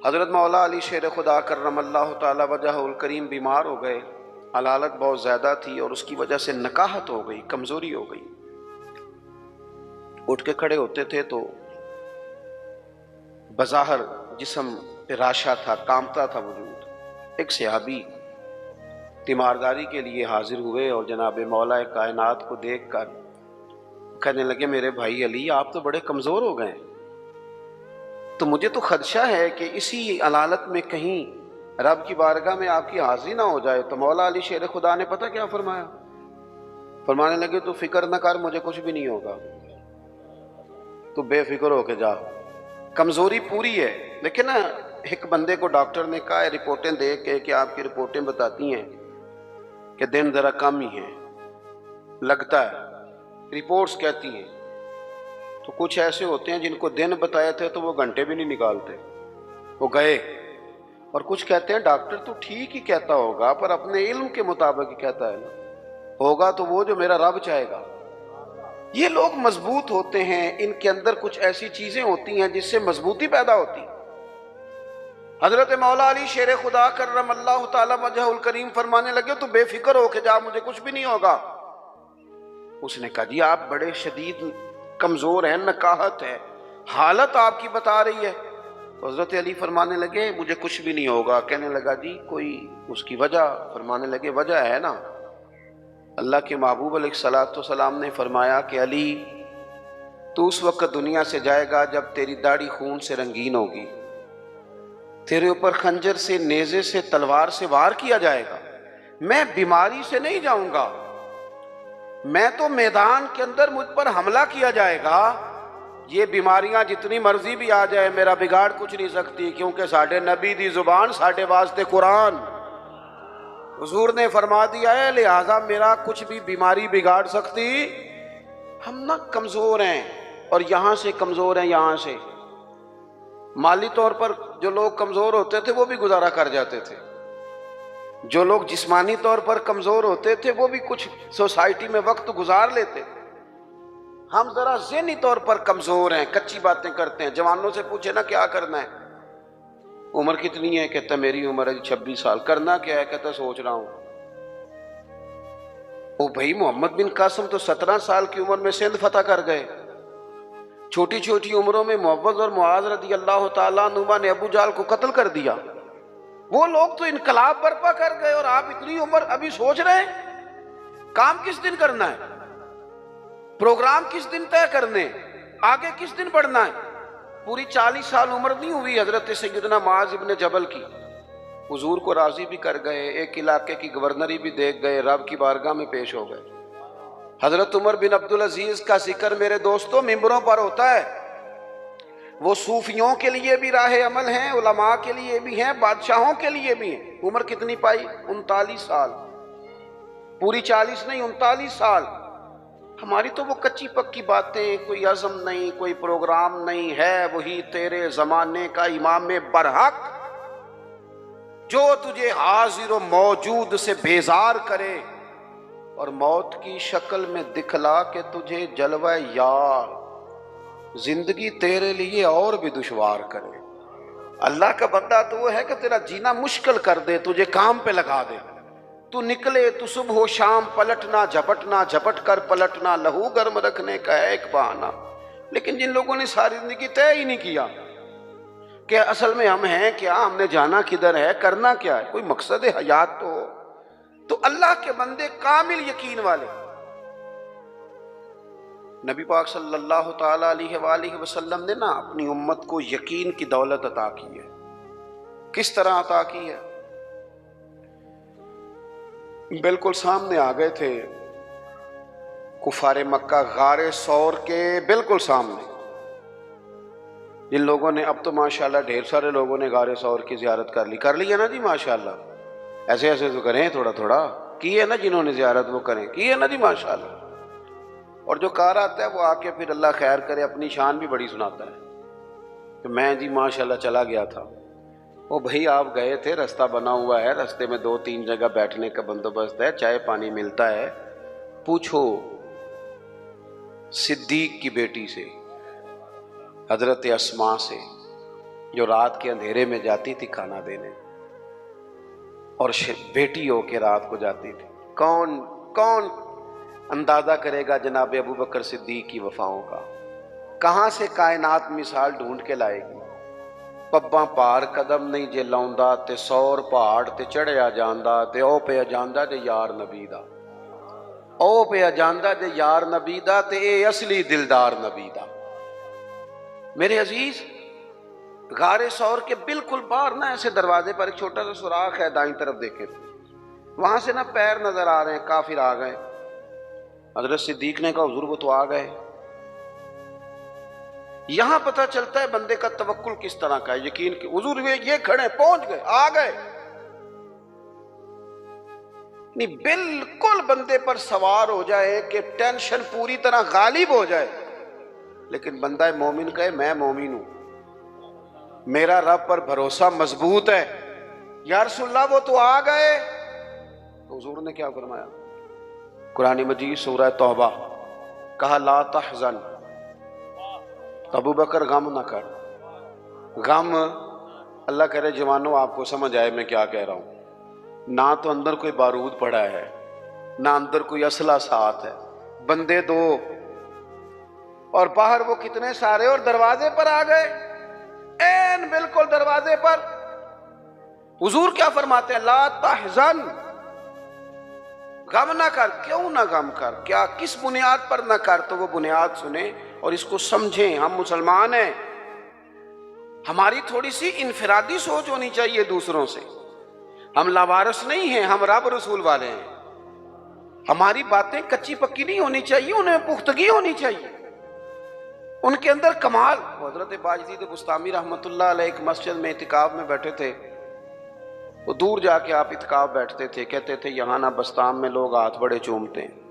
حضرت مولا علی شیر خدا کرم اللہ تعالی وجہ الکریم بیمار ہو گئے، علالت بہت زیادہ تھی اور اس کی وجہ سے نکاہت ہو گئی، کمزوری ہو گئی۔ اٹھ کے کھڑے ہوتے تھے تو بظاہر جسم پہ راشا تھا، کامتا تھا وجود۔ ایک صحابی تیمارداری کے لیے حاضر ہوئے اور جناب مولا کائنات کو دیکھ کر کہنے لگے میرے بھائی علی آپ تو بڑے کمزور ہو گئے، تو مجھے تو خدشہ ہے کہ اسی علالت میں کہیں رب کی بارگاہ میں آپ کی حاضری نہ ہو جائے۔ تو مولا علی شیر خدا نے پتہ کیا فرمایا؟ فرمانے لگے تو فکر نہ کر، مجھے کچھ بھی نہیں ہوگا، تو بے فکر ہو کے جا۔ کمزوری پوری ہے، لیکن نا ایک بندے کو ڈاکٹر نے کہا ہے رپورٹیں دیکھ کے کہ آپ کی رپورٹیں بتاتی ہیں کہ دن ذرا کم ہی ہیں، لگتا ہے رپورٹس کہتی ہیں۔ تو کچھ ایسے ہوتے ہیں جن کو دن بتایا تھے تو وہ گھنٹے بھی نہیں نکالتے، وہ گئے۔ اور کچھ کہتے ہیں ڈاکٹر تو ٹھیک ہی کہتا ہوگا پر اپنے علم کے مطابق ہی کہتا ہے نا، ہوگا تو وہ جو میرا رب چاہے گا۔ یہ لوگ مضبوط ہوتے ہیں، ان کے اندر کچھ ایسی چیزیں ہوتی ہیں جس سے مضبوطی پیدا ہوتی۔ حضرت مولا علی شیر خدا کرم اللہ تعالی وجہ الکریم فرمانے لگے تو بے فکر ہو کے جا، مجھے کچھ بھی نہیں ہوگا۔ اس نے کہا جی آپ بڑے شدید کمزور ہیں، نکاہت ہے، حالت آپ کی بتا رہی ہے۔ تو حضرت علی فرمانے لگے مجھے کچھ بھی نہیں ہوگا۔ کہنے لگا جی کوئی اس کی وجہ؟ فرمانے لگے وجہ ہے نا، اللہ کے محبوب علیہ الصلوۃ والسلام نے فرمایا کہ علی تو اس وقت دنیا سے جائے گا جب تیری داڑھی خون سے رنگین ہوگی، تیرے اوپر خنجر سے، نیزے سے، تلوار سے وار کیا جائے گا۔ میں بیماری سے نہیں جاؤں گا، میں تو میدان کے اندر مجھ پر حملہ کیا جائے گا۔ یہ بیماریاں جتنی مرضی بھی آ جائے میرا بگاڑ کچھ نہیں سکتی، کیونکہ ساڈے نبی دی زبان ساڈے واسطے قرآن، حضور نے فرما دیا ہے، لہذا میرا کچھ بھی بیماری بگاڑ سکتی۔ ہم نہ کمزور ہیں، اور یہاں سے کمزور ہیں، یہاں سے مالی طور پر جو لوگ کمزور ہوتے تھے وہ بھی گزارا کر جاتے تھے، جو لوگ جسمانی طور پر کمزور ہوتے تھے وہ بھی کچھ سوسائٹی میں وقت گزار لیتے تھے۔ ہم ذرا ذہنی طور پر کمزور ہیں، کچی باتیں کرتے ہیں۔ جوانوں سے پوچھے نا کیا کرنا ہے، عمر کتنی ہے؟ کہتا میری عمر ہے 26 سال۔ کرنا کیا ہے؟ کہتا سوچ رہا ہوں۔ او بھائی محمد بن قاسم تو 17 سال کی عمر میں سندھ فتح کر گئے۔ چھوٹی چھوٹی عمروں میں معوذ اور معاذ رضی اللہ تعالیٰ عنہما نے ابو جہل کو قتل کر دیا۔ وہ لوگ تو انقلاب برپا کر گئے اور آپ اتنی عمر ابھی سوچ رہے ہیں کام کس دن کرنا ہے، پروگرام کس دن طے کرنے، آگے کس دن بڑھنا ہے۔ پوری 40 سال عمر نہیں ہوئی حضرت سیدنا معاذ ابن جبل کی، حضور کو راضی بھی کر گئے، ایک علاقے کی گورنری بھی دیکھ گئے، رب کی بارگاہ میں پیش ہو گئے۔ حضرت عمر بن عبدالعزیز کا ذکر میرے دوستوں ممبروں پر ہوتا ہے، وہ صوفیوں کے لیے بھی راہ عمل ہیں، علماء کے لیے بھی ہیں، بادشاہوں کے لیے بھی ہیں۔ عمر کتنی پائی؟ 39 سال، پوری 40 نہیں، 39 سال۔ ہماری تو وہ کچی پکی باتیں، کوئی عزم نہیں، کوئی پروگرام نہیں ہے۔ وہی تیرے زمانے کا امام برحق جو تجھے حاضر و موجود سے بیزار کرے اور موت کی شکل میں دکھلا کے تجھے جلوہ یار زندگی تیرے لیے اور بھی دشوار کرے۔ اللہ کا بندہ تو وہ ہے کہ تیرا جینا مشکل کر دے، تجھے کام پہ لگا دے، تو نکلے تو صبح و شام پلٹنا جھپٹنا، جھپٹ کر پلٹنا، لہو گرم رکھنے کا ہے ایک بہانہ۔ لیکن جن لوگوں نے ساری زندگی طے ہی نہیں کیا کہ اصل میں ہم ہیں کیا، ہم نے جانا کدھر ہے، کرنا کیا ہے، کوئی مقصد حیات تو ہو۔ تو اللہ کے بندے کامل یقین والے، نبی پاک صلی اللہ تعالی علیہ وآلہ وسلم نے نا اپنی امت کو یقین کی دولت عطا کی ہے۔ کس طرح عطا کی ہے؟ بالکل سامنے آ گئے تھے کفار مکہ، غار ثور کے بالکل سامنے۔ جن لوگوں نے، اب تو ماشاءاللہ ڈھیر سارے لوگوں نے غار ثور کی زیارت کر لی ہے نا جی، ماشاءاللہ ایسے ایسے تو کریں، تھوڑا تھوڑا کی ہے نا، جنہوں نے زیارت وہ کریں، کی ہے نا جی ماشاءاللہ۔ اور جو کار آتا ہے وہ آ کے پھر اللہ خیر کرے اپنی شان بھی بڑی سناتا ہے کہ میں جی ماشاءاللہ چلا گیا تھا۔ وہ بھائی آپ گئے تھے، رستہ بنا ہوا ہے، رستے میں 2-3 جگہ بیٹھنے کا بندوبست ہے، چائے پانی ملتا ہے، پوچھو صدیق کی بیٹی سے، حضرت اسماء سے جو رات کے اندھیرے میں جاتی تھی کھانا دینے، اور بیٹی ہو کے رات کو جاتی تھی۔ کون کون اندازہ کرے گا جناب ابو بکر صدیق کی وفاؤں کا؟ کہاں سے کائنات مثال ڈھونڈ کے لائے گی؟ پباں پار قدم نہیں جے لاؤندا تے سور پہاڑ تے چڑھیا جاندا تے او پہ جاندا جے یار نبی دا، او پہ جاندا جے یار نبی دا تے اے اصلی دلدار نبی دا۔ میرے عزیز، غار سور کے بالکل باہر نا ایسے دروازے پر ایک چھوٹا سا سوراخ ہے، دائیں طرف دیکھیں، وہاں سے نا پیر نظر آ رہے ہیں، کافر آ گئے۔ حضرت صدیق نے کہا حضور وہ تو آ گئے۔ یہاں پتہ چلتا ہے بندے کا توکل کس طرح کا ہے، یقین کہ حضور یہ کھڑے پہنچ گئے، آ گئے، نہیں بالکل بندے پر سوار ہو جائے کہ ٹینشن پوری طرح غالب ہو جائے، لیکن بندہ مومن کہے میں مومن ہوں، میرا رب پر بھروسہ مضبوط ہے، یا رسول اللہ وہ تو آ گئے۔ تو حضور نے کیا فرمایا؟ قرآن مجید سورہ توبہ، کہا لا تحزن، ابو بکر غم نہ کر۔ غم، اللہ کرے جوانوں آپ کو سمجھ آئے میں کیا کہہ رہا ہوں، نہ تو اندر کوئی بارود پڑا ہے، نہ اندر کوئی اسلحہ ساتھ ہے، بندے دو، اور باہر وہ کتنے سارے، اور دروازے پر آ گئے، این بالکل دروازے پر۔ حضور کیا فرماتے ہیں؟ لا تحزن، غم نہ کر۔ کیوں نہ غم کر؟ کیا کس بنیاد پر نہ کر؟ تو وہ بنیاد سنیں اور اس کو سمجھیں۔ ہم مسلمان ہیں، ہماری تھوڑی سی انفرادی سوچ ہونی چاہیے دوسروں سے، ہم لاوارث نہیں ہیں، ہم رب رسول والے ہیں، ہماری باتیں کچی پکی نہیں ہونی چاہیے، انہیں پختگی ہونی چاہیے، ان کے اندر کمال۔ حضرت باجدید بستامی رحمۃ اللہ علیہ ایک مسجد میں اعتکاف میں بیٹھے تھے، وہ دور جا کے آپ اعتکاف بیٹھتے تھے، کہتے تھے یہاں نہ بستان میں لوگ ہاتھ بڑے چومتے ہیں،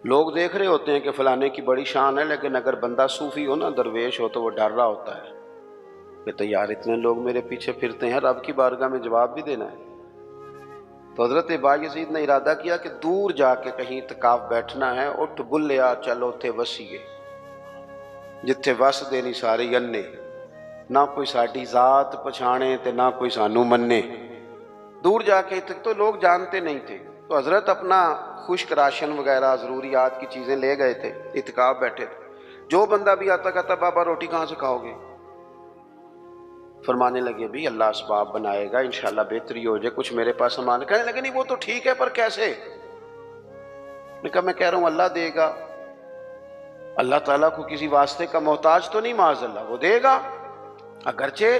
لوگ دیکھ رہے ہوتے ہیں کہ فلانے کی بڑی شان ہے، لیکن اگر بندہ صوفی ہو نا، درویش ہو، تو وہ ڈر رہا ہوتا ہے، کہتے یار اتنے لوگ میرے پیچھے پھرتے ہیں، رب کی بارگاہ میں جواب بھی دینا ہے۔ تو حضرت باجدید نے ارادہ کیا کہ دور جا کے کہیں اعتکاف بیٹھنا ہے، اٹھ بلیا چلو تھے وسیے جتھے وس دے نہیں سارے ینے، نہ کوئی ساڈی ذات پچھانے تے نہ کوئی سانو منے۔ دور جا کے تو لوگ جانتے نہیں تھے، تو حضرت اپنا خشک راشن وغیرہ ضروریات کی چیزیں لے گئے تھے، اعتکاف بیٹھے تھے، جو بندہ بھی آتا کہتا بابا روٹی کہاں سے کھاؤ گے؟ فرمانے لگے بھی اللہ اسباب بنائے گا، انشاءاللہ بہتری ہو جائے، کچھ میرے پاس سامان۔ کہنے لگے نہیں وہ تو ٹھیک ہے پر کیسے؟ میں کہا میں کہہ رہا ہوں اللہ دے گا، اللہ تعالیٰ کو کسی واسطے کا محتاج تو نہیں، معاذ اللہ، وہ دے گا، اگرچہ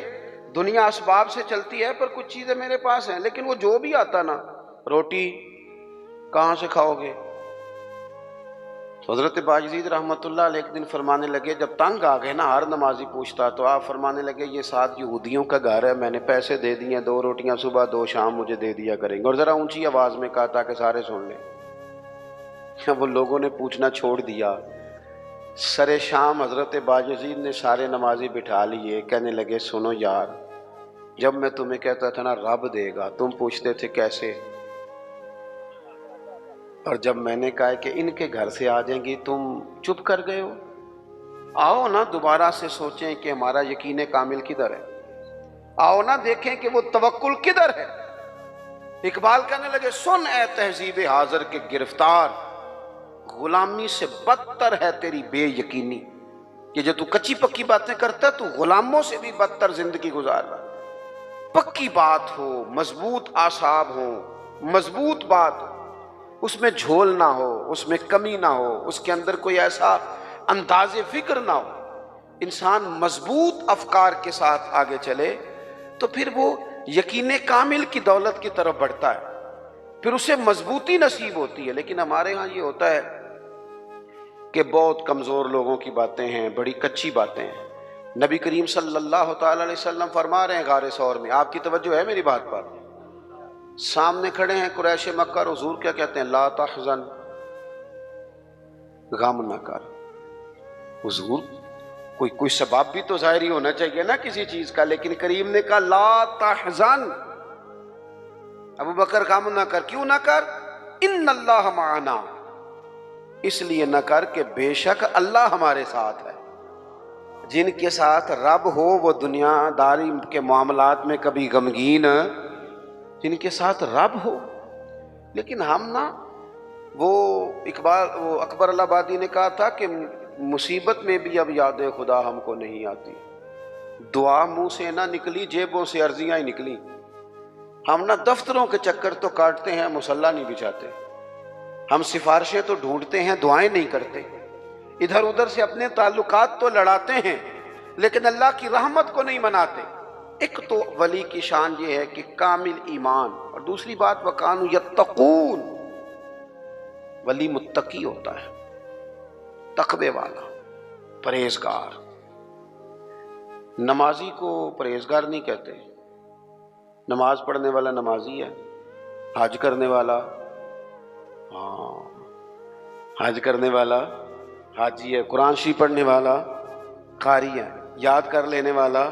دنیا اسباب سے چلتی ہے پر کچھ چیزیں میرے پاس ہیں، لیکن وہ جو بھی آتا نا، روٹی کہاں سے کھاؤ گے؟ حضرت باجدید رحمۃ اللہ علیہ ایک دن فرمانے لگے، جب تنگ آ گئے نا، ہر نمازی پوچھتا، تو آپ فرمانے لگے یہ 7 یہودیوں کا گھر ہے، میں نے پیسے دے دیے، 2 روٹیاں صبح 2 شام مجھے دے دیا کریں گے، اور ذرا اونچی آواز میں کہا تاکہ سارے سن لیں۔ وہ لوگوں نے پوچھنا چھوڑ دیا، سر شام حضرت باجدید نے سارے نمازی بٹھا لیے، کہنے لگے سنو یار، جب میں تمہیں کہتا تھا نا رب دے گا، تم پوچھتے تھے کیسے، اور جب میں نے کہا کہ ان کے گھر سے آ جائیں گی تم چپ کر گئے ہو۔ آؤ نا دوبارہ سے سوچیں کہ ہمارا یقین کامل کدھر ہے، آؤ نا دیکھیں کہ وہ توکل کدھر ہے۔ اقبال کہنے لگے سن اے تہذیب حاضر کے گرفتار، غلامی سے بدتر ہے تیری بے یقینی، کہ جو تو کچی پکی باتیں کرتا ہے تو غلاموں سے بھی بدتر زندگی گزار رہا۔ پکی بات ہو، مضبوط اعصاب ہو، مضبوط بات ہو، اس میں جھول نہ ہو، اس میں کمی نہ ہو، اس کے اندر کوئی ایسا انداز فکر نہ ہو، انسان مضبوط افکار کے ساتھ آگے چلے تو پھر وہ یقین کامل کی دولت کی طرف بڑھتا ہے، پھر اسے مضبوطی نصیب ہوتی ہے۔ لیکن ہمارے ہاں یہ ہوتا ہے کہ بہت کمزور لوگوں کی باتیں ہیں، بڑی کچی باتیں ہیں۔ نبی کریم صلی اللہ تعالی علیہ وسلم فرما رہے ہیں غار ثور میں، آپ کی توجہ ہے میری بات پر، سامنے کھڑے ہیں قریش مکہ، اور حضور کیا کہتے ہیں؟ لا تحزن، غم نہ کر۔ حضور کوئی سبب بھی تو ظاہری ہونا چاہیے نا کسی چیز کا، لیکن کریم نے کہا لا تحزن، ابو بکر غم نہ کر۔ کیوں نہ کر؟ ان اللہ معنا، اس لیے نہ کر کہ بے شک اللہ ہمارے ساتھ ہے۔ جن کے ساتھ رب ہو وہ دنیا داری کے معاملات میں کبھی غمگین، جن کے ساتھ رب ہو. لیکن ہم نا وہ اکبر اللہ آبادی نے کہا تھا کہ مصیبت میں بھی اب یاد خدا ہم کو نہیں آتی. دعا منہ سے نہ نکلی، جیبوں سے عرضیاں ہی نکلی. ہم نہ دفتروں کے چکر تو کاٹتے ہیں، مصلی نہیں بچھاتے. ہم سفارشیں تو ڈھونڈتے ہیں، دعائیں نہیں کرتے. ادھر ادھر سے اپنے تعلقات تو لڑاتے ہیں لیکن اللہ کی رحمت کو نہیں مناتے. ایک تو ولی کی شان یہ ہے کہ کامل ایمان، اور دوسری بات وَكَانُوا يَتَّقُونَ، ولی متقی ہوتا ہے، تقوی والا، پرہیزگار. نمازی کو پرہیزگار نہیں کہتے. نماز پڑھنے والا نمازی ہے، حج کرنے والا حج کرنے والا حاجی ہے، قرآن شریف پڑھنے والا قاری ہے، یاد کر لینے والا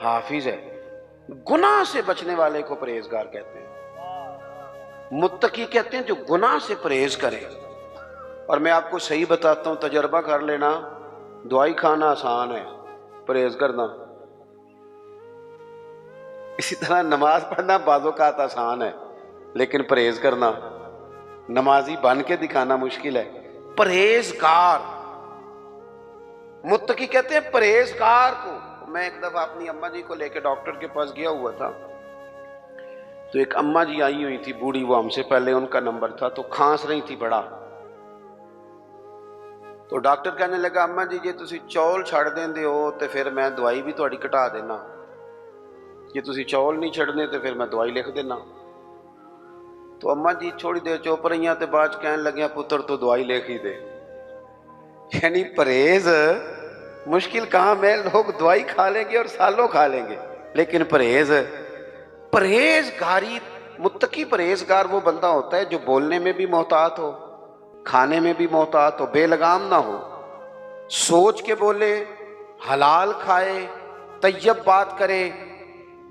حافظ ہے. گناہ سے بچنے والے کو پرہیزگار کہتے ہیں. متقی کہتے ہیں جو گناہ سے پرہیز کرے. اور میں آپ کو صحیح بتاتا ہوں، تجربہ کر لینا، دوائی کھانا آسان ہے، پرہیز کرنا. اسی طرح نماز پڑھنا بعض اوقات آسان ہے لیکن پرہیز کرنا، نمازی بن کے دکھانا مشکل ہے. پرہیزگار، متقی کہتے ہیں پرہیزگار کو. میں ایک دفعہ اپنی اماں جی کو لے کے ڈاکٹر کے پاس گیا ہوا تھا، تو ایک اماں جی آئی ہوئی تھی بوڑھی، وہ ہم سے پہلے ان کا نمبر تھا، تو کھانس رہی تھی بڑا. تو ڈاکٹر کہنے لگا اماں جی جی تسی چول چھڑ دیندے ہو تو پھر میں دوائی بھی تہاڈی گھٹا دینا، جی تسی چول نہیں چھڑنے تو پھر میں دوائی لکھ دینا. تو اماں جی تھوڑی دیر چپ رہیاں تے بعد کہنے لگیا پتر تو دوائی لکھ ہی دے. یعنی پرہیز مشکل کام ہے. لوگ دوائی کھا لیں گے اور سالوں کھا لیں گے لیکن پرہیزگاری، متقی پرہیزگار وہ بندہ ہوتا ہے جو بولنے میں بھی محتاط ہو، کھانے میں بھی محتاط ہو، بے لگام نہ ہو، سوچ کے بولے، حلال کھائے، طیب بات کرے.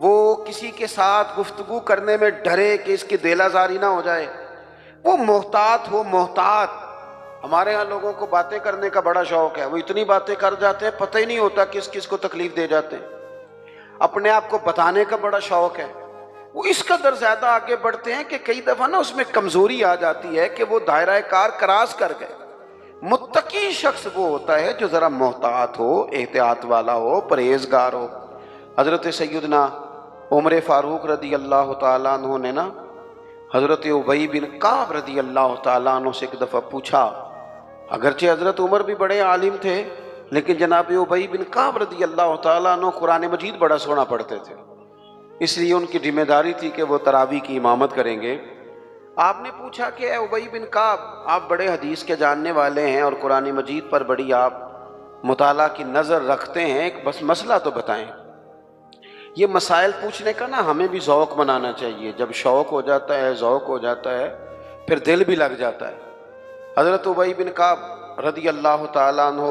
وہ کسی کے ساتھ گفتگو کرنے میں ڈرے کہ اس کی دل آزاری نہ ہو جائے. وہ محتاط ہو، محتاط. ہمارے ہاں لوگوں کو باتیں کرنے کا بڑا شوق ہے، وہ اتنی باتیں کر جاتے ہیں پتہ ہی نہیں ہوتا کس کس کو تکلیف دے جاتے ہیں. اپنے آپ کو بتانے کا بڑا شوق ہے، وہ اس قدر زیادہ آگے بڑھتے ہیں کہ کئی دفعہ نا اس میں کمزوری آ جاتی ہے کہ وہ دائرہ کار کراس کر گئے. متقی شخص وہ ہوتا ہے جو ذرا محتاط ہو، احتیاط والا ہو، پرہیزگار ہو. حضرت سیدنا عمر فاروق رضی اللہ تعالیٰ عنہ نے نا حضرت ابی بن کعب رضی اللہ تعالیٰ عنہ سے ایک دفعہ پوچھا. اگرچہ حضرت عمر بھی بڑے عالم تھے لیکن جناب ابی بن کعب رضی اللہ تعالیٰ عنہ قرآن مجید بڑا سونا پڑھتے تھے، اس لیے ان کی ذمہ داری تھی کہ وہ تراویح کی امامت کریں گے. آپ نے پوچھا کہ اے ابی بن کعب، آپ بڑے حدیث کے جاننے والے ہیں اور قرآن مجید پر بڑی آپ مطالعہ کی نظر رکھتے ہیں، ایک بس مسئلہ تو بتائیں. یہ مسائل پوچھنے کا نا ہمیں بھی ذوق بنانا چاہیے. جب شوق ہو جاتا ہے، ذوق ہو جاتا ہے، پھر دل بھی لگ جاتا ہے. حضرت ابی بن کعب رضی اللہ تعالیٰ عنہ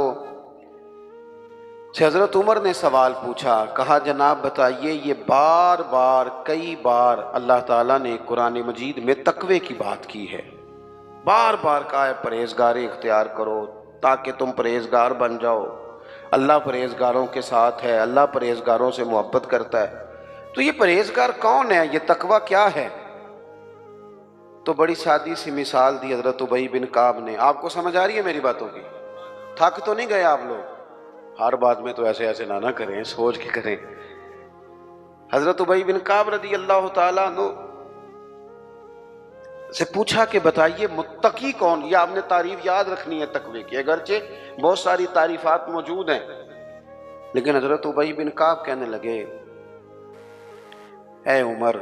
سے حضرت عمر نے سوال پوچھا. کہا جناب بتائیے، یہ بار بار کئی بار اللہ تعالیٰ نے قرآن مجید میں تقوی کی بات کی ہے، بار بار کہا ہے پرہیزگاری اختیار کرو تاکہ تم پرہیزگار بن جاؤ. اللہ پرہیزگاروں کے ساتھ ہے، اللہ پرہیزگاروں سے محبت کرتا ہے. تو یہ پرہیزگار کون ہے، یہ تقوی کیا ہے؟ تو بڑی سادی سی مثال دی حضرت ابی بن کعب نے. آپ کو سمجھ آ رہی ہے میری باتوں کی؟ تھک تو نہیں گئے آپ لوگ؟ ہر بات میں تو ایسے نہ کریں، سوچ کے کریں. حضرت ابی بن کعب رضی اللہ تعالیٰ عنہ سے پوچھا کہ بتائیے متقی کون. یہ آپ نے تعریف یاد رکھنی ہے تقوی کی، اگرچہ بہت ساری تعریفات موجود ہیں لیکن حضرت ابی بن کعب کہنے لگے اے عمر،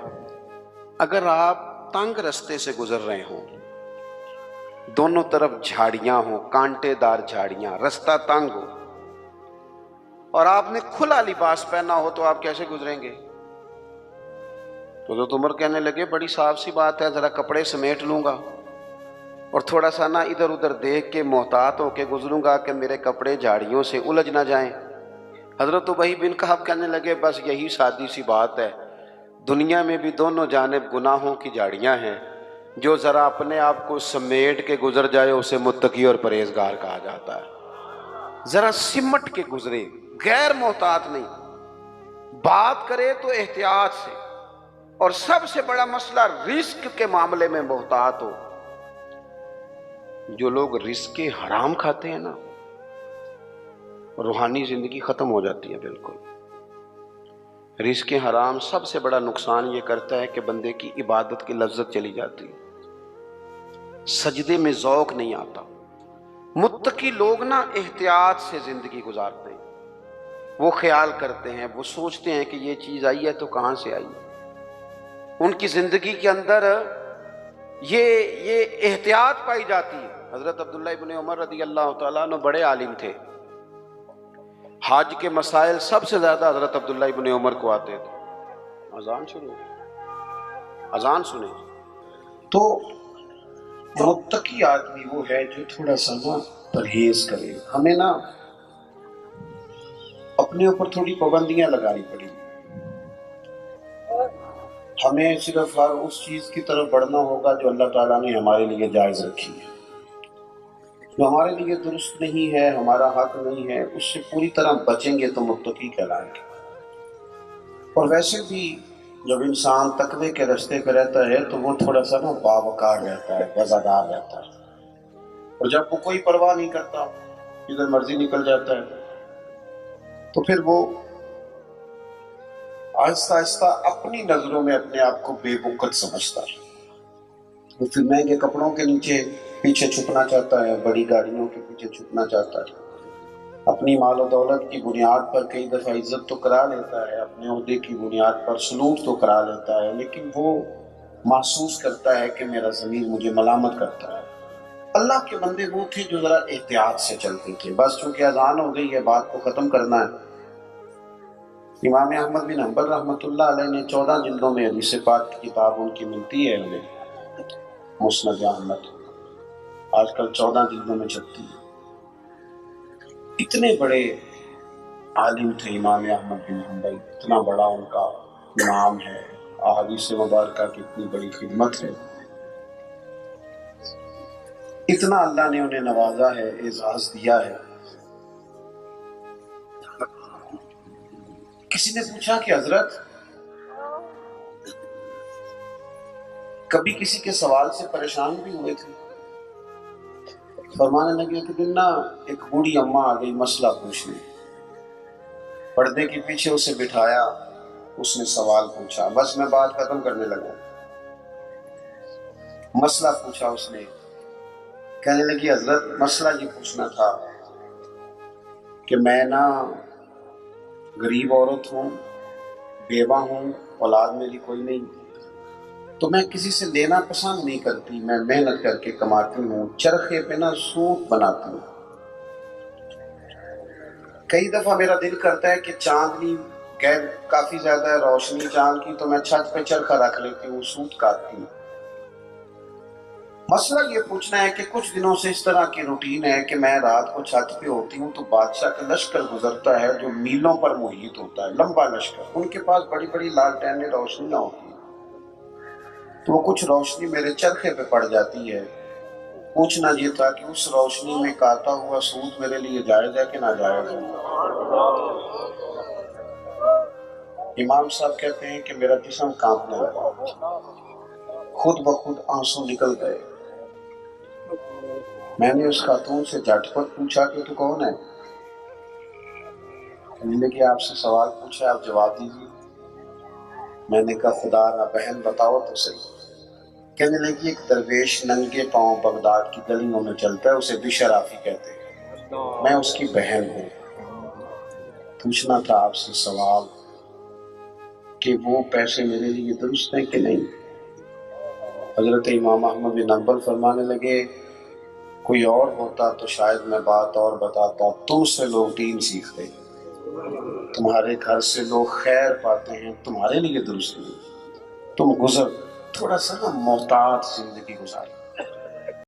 اگر آپ تنگ رستے سے گزر رہے ہوں، دونوں طرف جھاڑیاں ہوں، کانٹے دار جھاڑیاں، رستہ تنگ ہو، اور آپ نے کھلا لباس پہنا ہو تو آپ کیسے گزریں گے؟ تو حضرت عمر کہنے لگے بڑی صاف سی بات ہے، ذرا کپڑے سمیٹ لوں گا اور تھوڑا سا نا ادھر ادھر دیکھ کے محتاط ہو کے گزروں گا کہ میرے کپڑے جھاڑیوں سے الجھ نہ جائیں. حضرت ابی بن کعب کہنے لگے بس یہی سادی سی بات ہے، دنیا میں بھی دونوں جانب گناہوں کی جھاڑیاں ہیں، جو ذرا اپنے آپ کو سمیٹ کے گزر جائے اسے متقی اور پرہیزگار کہا جاتا ہے. ذرا سمٹ کے گزرے، غیر محتاط نہیں، بات کرے تو احتیاط سے، اور سب سے بڑا مسئلہ رزق کے معاملے میں محتاط ہو۔ جو لوگ رزق حرام کھاتے ہیں نا، روحانی زندگی ختم ہو جاتی ہے بالکل۔ رزق حرام سب سے بڑا نقصان یہ کرتا ہے کہ بندے کی عبادت کی لذت چلی جاتی ہے، سجدے میں ذوق نہیں آتا۔ متقی لوگ نا احتیاط سے زندگی گزارتے ہیں، وہ خیال کرتے ہیں، وہ سوچتے ہیں کہ یہ چیز آئی ہے تو کہاں سے آئی۔ ان کی زندگی کے اندر یہ احتیاط پائی جاتی ہے۔ حضرت عبداللہ ابن عمر رضی اللہ تعالیٰ عنہ بڑے عالم تھے، حج کے مسائل سب سے زیادہ حضرت عبداللہ ابن عمر کو آتے تھے۔ اذان شروع، اذان سنیں۔ تو متقی آدمی وہ ہے جو تھوڑا سا نا پرہیز کرے۔ ہمیں نا اپنے اوپر تھوڑی پابندیاں لگانی پڑی، ہمیں صرف ہر اس چیز کی طرف بڑھنا ہوگا جو اللہ تعالیٰ نے ہمارے لیے جائز رکھی ہے۔ جو ہمارے لیے درست نہیں ہے، ہمارا حق نہیں ہے، اس سے پوری طرح بچیں گے تو متقی کہلائیں گے۔ اور ویسے بھی جب انسان تقوی کے راستے پہ رہتا ہے تو وہ تھوڑا سا نا باوقار رہتا ہے، وفادار رہتا ہے، اور جب وہ کوئی پرواہ نہیں کرتا، جدھر مرضی نکل جاتا ہے، تو پھر وہ آہستہ آہستہ اپنی نظروں میں اپنے آپ کو بے وقت سمجھتا ہے۔ وہ پھر مہنگے کپڑوں کے نیچے پیچھے چھپنا چاہتا ہے، بڑی گاڑیوں کے پیچھے چھپنا چاہتا ہے، اپنی مال و دولت کی بنیاد پر کئی دفعہ عزت تو کرا لیتا ہے، اپنے عہدے کی بنیاد پر سلوک تو کرا لیتا ہے، لیکن وہ محسوس کرتا ہے کہ میرا ضمیر مجھے ملامت کرتا ہے۔ اللہ کے بندے وہ تھے جو ذرا احتیاط سے چلتے تھے۔ بس چونکہ اذان ہو گئی ہے، بات کو ختم کرنا ہے۔ امام احمد بن حنبل رحمۃ اللہ علیہ نے 14 جلدوں میں حدیث پاک کی کتاب ان کی ملتی ہے ہمیں، مسند احمد، آج کل 14 جلدوں میں چھپتی ہے۔ اتنے بڑے عالم تھے امام احمد بن حنبل، اتنا بڑا ان کا نام ہے، احادیث مبارکہ کی اتنی بڑی خدمت ہے، اتنا اللہ نے انہیں نوازا ہے، اعزاز دیا ہے۔ کسی نے پوچھا کہ حضرت کبھی کسی کے سوال سے پریشان بھی ہوئے تھے؟ فرمانے لگے کہ دن نا ایک بوڑھی اماں آ گئی مسئلہ پوچھنے، پردے کے پیچھے اسے بٹھایا، اس نے سوال پوچھا، بس میں بات ختم کرنے لگا۔ مسئلہ پوچھا اس نے، کہنے لگی حضرت مسئلہ یہ پوچھنا تھا کہ میں نا غریب عورت ہوں، بیوہ ہوں، اولاد میری کوئی نہیں، تو میں کسی سے لینا پسند نہیں کرتی، میں محنت کر کے کماتی ہوں، چرخے پہ نا سوت بناتی ہوں، کئی دفعہ میرا دل کرتا ہے کہ چاندنی کافی زیادہ ہے روشنی چاند کی، تو میں چھت پہ چرخہ رکھ لیتی ہوں، سوت کاٹتی ہوں۔ مسئلہ یہ پوچھنا ہے کہ کچھ دنوں سے اس طرح کی روٹین ہے کہ میں رات کو چھت پہ ہوتی ہوں تو بادشاہ کا لشکر گزرتا ہے جو میلوں پر محیط ہوتا ہے، لمبا لشکر، ان کے پاس بڑی بڑی لالٹینیں روشنیاں ہوتی ہیں، تو وہ کچھ روشنی میرے چرخے پہ پڑ جاتی ہے۔ پوچھنا یہ تھا کہ اس روشنی میں کاتا ہوا سوت میرے لیے جائز ہے کہ ناجائز ہے؟ امام صاحب کہتے ہیں کہ میرا جسم کانپنے لگا، خود بخود آنسو نکل گئے۔ میں نے اس خاتون سے جھٹ پٹ پوچھا کہ تو کون ہے؟ کہنے لگی آپ سے سوال پوچھا، آپ جواب دیجیے۔ میں نے کہا خدا را بہن بتاؤ تو صحیح۔ کہنے لگی ایک درویش ننگے پاؤں بغداد کی گلیوں میں چلتا ہے، اسے بشر آفی کہتے ہیں، میں اس کی بہن ہوں۔ پوچھنا تھا آپ سے سوال کہ وہ پیسے میرے لیے درست ہیں کہ نہیں؟ حضرت امام احمد بن حنبل فرمانے لگے کوئی اور ہوتا تو شاید میں بات اور بتاتا، تم سے لوگ دین سیکھتے، تمہارے گھر سے لوگ خیر پاتے ہیں، تمہارے لیے درست نہیں، تم گزر تھوڑا سا نا محتاط زندگی گزارو۔